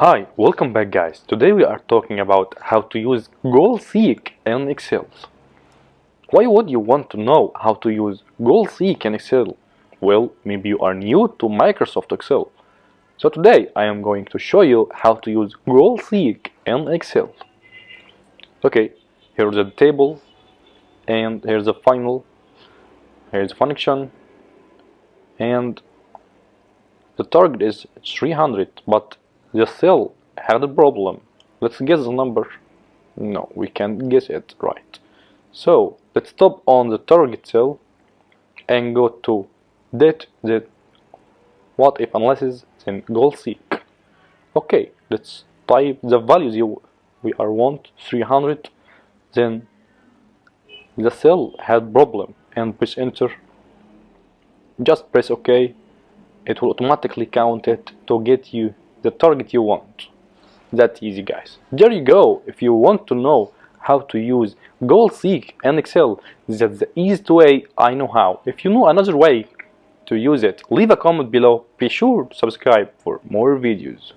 Hi, welcome back guys. Today we are talking about how to use goal seek in Excel. Why would you want to know how to use goal seek in Excel? Well, maybe you are new to Microsoft Excel. So today I am going to show you how to use goal seek in Excel. Okay, here's the table and here's the final, here's the function, and the target is 300, but the cell had a problem. Let's guess the number. No, we can't guess it right. So let's stop on the target cell and go to the what if analysis, then goal seek. Okay, let's type the values we want 300. Then the cell had problem and press enter. Just press OK. It will automatically count it to get you the target you want. That easy, guys. There you go. If you want to know how to use goal seek in Excel, that's the easiest way I know how. If you know another way to use it, leave a comment below. Be sure to subscribe for more videos.